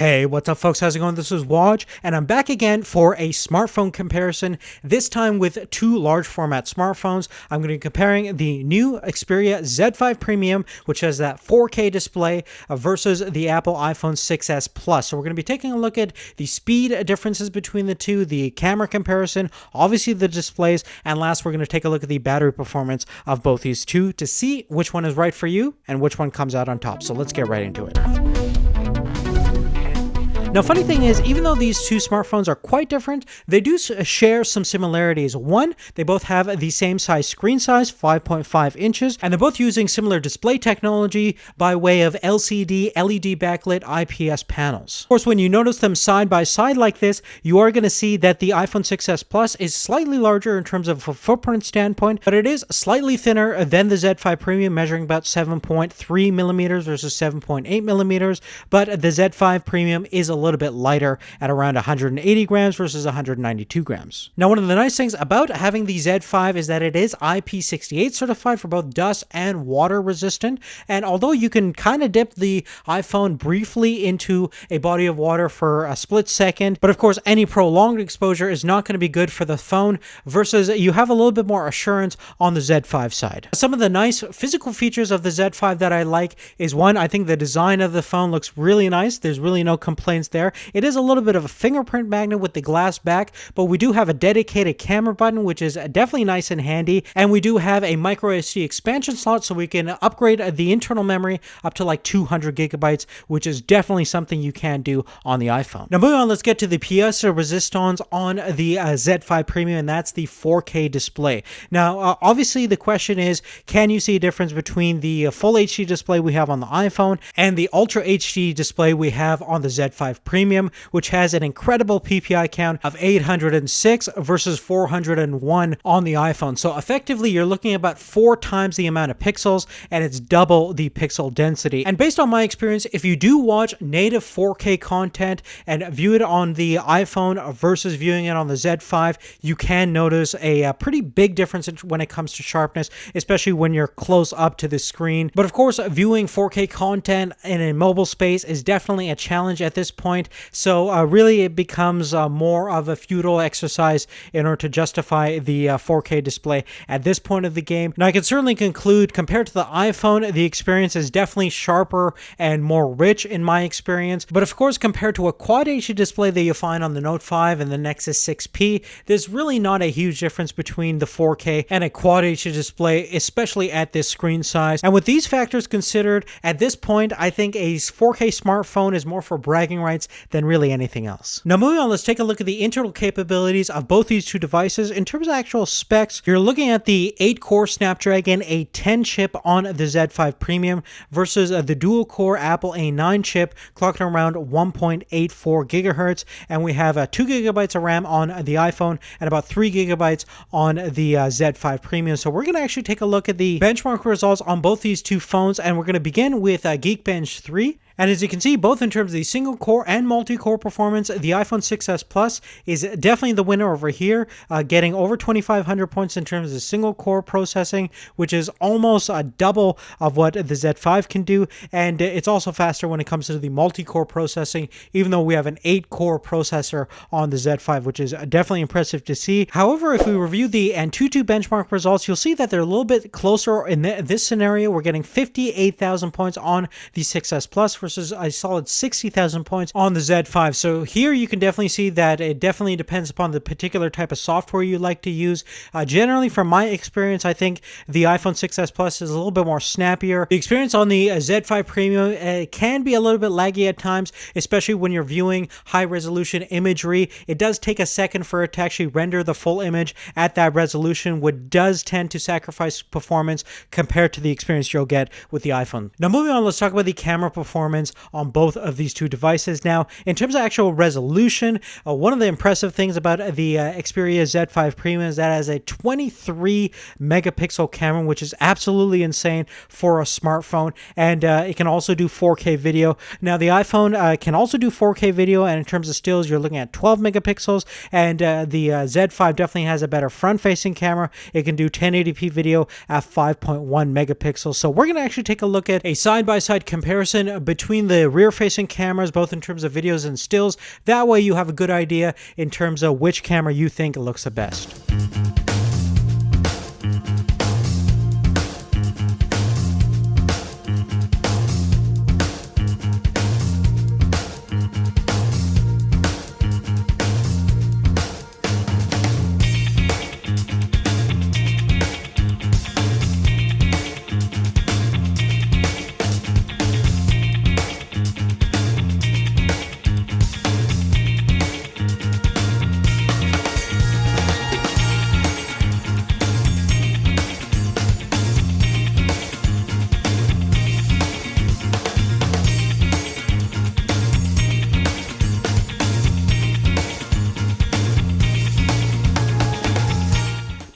Hey, what's up folks? How's it going? This is Waj, and I'm back again for a smartphone comparison, this time with two large format smartphones. I'm going to be comparing the new Xperia Z5 Premium, which has that 4K display, versus the Apple iPhone 6s Plus. So we're going to be taking a look at the speed differences between the two, the camera comparison, obviously the displays, and last we're going to take a look at the battery performance of both these two to see which one is right for you and which one comes out on top. So let's get right into it. Now, funny thing is, even though these two smartphones are quite different, they do share some similarities. One, they both have the same size screen size, 5.5 inches, and they're both using similar display technology by way of LCD, LED backlit IPS panels. Of course, when you notice them side by side like this, you are going to see that the iPhone 6s Plus is slightly larger in terms of a footprint standpoint, but it is slightly thinner than the Z5 Premium, measuring about 7.3 millimeters versus 7.8 millimeters, but the Z5 Premium is a little bit lighter at around 180 grams versus 192 grams. Now, one of the nice things about having the Z5 is that it is IP68 certified for both dust and water resistant, and although you can kind of dip the iPhone briefly into a body of water for a split second, but of course any prolonged exposure is not going to be good for the phone, versus you have a little bit more assurance on the Z5 side. Some of the nice physical features of the Z5 that I like is, one, I think the design of the phone looks really nice. There's really no complaints there. It is a little bit of a fingerprint magnet with the glass back, but we do have a dedicated camera button, which is definitely nice and handy, and we do have a micro SD expansion slot, so we can upgrade the internal memory up to like 200 gigabytes, which is definitely something you can do on the iPhone. Now, moving on, let's get to the pièce de résistance on the Z5 Premium, and that's the 4K display. Now, obviously the question is, can you see a difference between the full HD display we have on the iPhone and the Ultra HD display we have on the Z5 Premium, which has an incredible PPI count of 806 versus 401 on the iPhone. So effectively, you're looking at about 4 times the amount of pixels, and it's double the pixel density. And based on my experience, if you do watch native 4K content and view it on the iPhone versus viewing it on the Z5, you can notice a pretty big difference when it comes to sharpness, especially when you're close up to the screen. But of course, viewing 4K content in a mobile space is definitely a challenge at this point. So really it becomes more of a futile exercise in order to justify the 4K display at this point of the game. Now, I can certainly conclude, compared to the iPhone, the experience is definitely sharper and more rich in my experience. But of course, compared to a Quad HD display that you find on the Note 5 and the Nexus 6P, there's really not a huge difference between the 4K and a Quad HD display, especially at this screen size. And with these factors considered, at this point, I think a 4K smartphone is more for bragging rights than really anything else. Now, moving on, let's take a look at the internal capabilities of both these two devices. In terms of actual specs, you're looking at the 8-core Snapdragon A10 chip on the Z5 Premium versus the dual-core Apple A9 chip, clocking around 1.84 gigahertz, and we have 2 gigabytes of RAM on the iPhone and about 3 gigabytes on the Z5 Premium. So we're going to actually take a look at the benchmark results on both these two phones, and we're going to begin with Geekbench 3. And as you can see, both in terms of the single core and multi-core performance, the iPhone 6s Plus is definitely the winner over here, getting over 2,500 points in terms of single core processing, which is almost double of what the Z5 can do. And it's also faster when it comes to the multi-core processing, even though we have an 8-core processor on the Z5, which is definitely impressive to see. However, if we review the Antutu benchmark results, you'll see that they're a little bit closer in this scenario. We're getting 58,000 points on the 6s Plus versus a solid 60,000 points on the Z5. So here you can definitely see that it definitely depends upon the particular type of software you like to use. Generally, from my experience, I think the iPhone 6s Plus is a little bit more snappier. The experience on the Z5 Premium can be a little bit laggy at times, especially when you're viewing high resolution imagery. It does take a second for it to actually render the full image at that resolution, which does tend to sacrifice performance compared to the experience you'll get with the iPhone. Now, moving on, let's talk about the camera performance on both of these two devices. Now, in terms of actual resolution, one of the impressive things about the Xperia Z5 Premium is that it has a 23 megapixel camera, which is absolutely insane for a smartphone, and it can also do 4K video. Now, the iPhone can also do 4K video, and in terms of stills, you're looking at 12 megapixels, and the Z5 definitely has a better front-facing camera. It can do 1080p video at 5.1 megapixels. So we're going to actually take a look at a side-by-side comparison between between the rear-facing cameras, both in terms of videos and stills. That way you have a good idea in terms of which camera you think looks the best.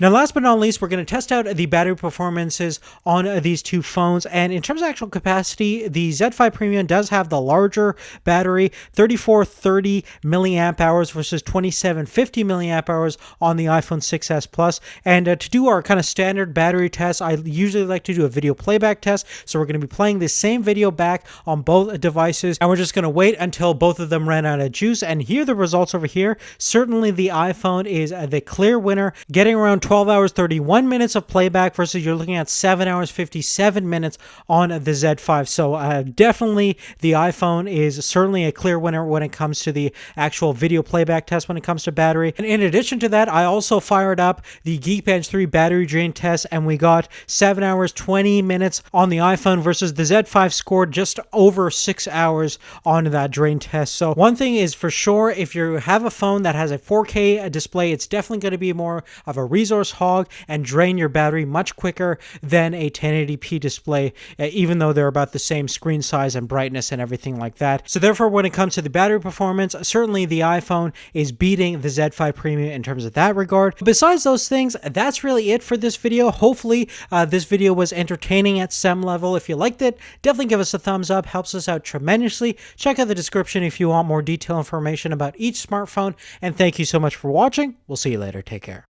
Now, last but not least, we're going to test out the battery performances on these two phones. And in terms of actual capacity, the Z5 Premium does have the larger battery, 3430 milliamp hours versus 2750 milliamp hours on the iPhone 6s Plus. And to do our kind of standard battery test, I usually like to do a video playback test. So we're going to be playing the same video back on both devices, and we're just going to wait until both of them ran out of juice. And here are the results over here. Certainly the iPhone is the clear winner, getting around 12 hours 31 minutes of playback versus you're looking at 7 hours 57 minutes on the Z5. So definitely the iPhone is certainly a clear winner when it comes to the actual video playback test when it comes to battery. And in addition to that, I also fired up the Geekbench 3 battery drain test, and we got 7 hours 20 minutes on the iPhone versus the Z5 scored just over 6 hours on that drain test. So one thing is for sure, if you have a phone that has a 4K display, it's definitely going to be more of a resource hog and drain your battery much quicker than a 1080p display, even though they're about the same screen size and brightness and everything like that. So therefore, when it comes to the battery performance, certainly the iPhone is beating the Z5 Premium in terms of that regard. Besides those things, that's really it for this video. Hopefully this video was entertaining at some level. If you liked it, definitely give us a thumbs up, helps us out tremendously. Check out the description if you want more detailed information about each smartphone, and thank you so much for watching. We'll see you later. Take care.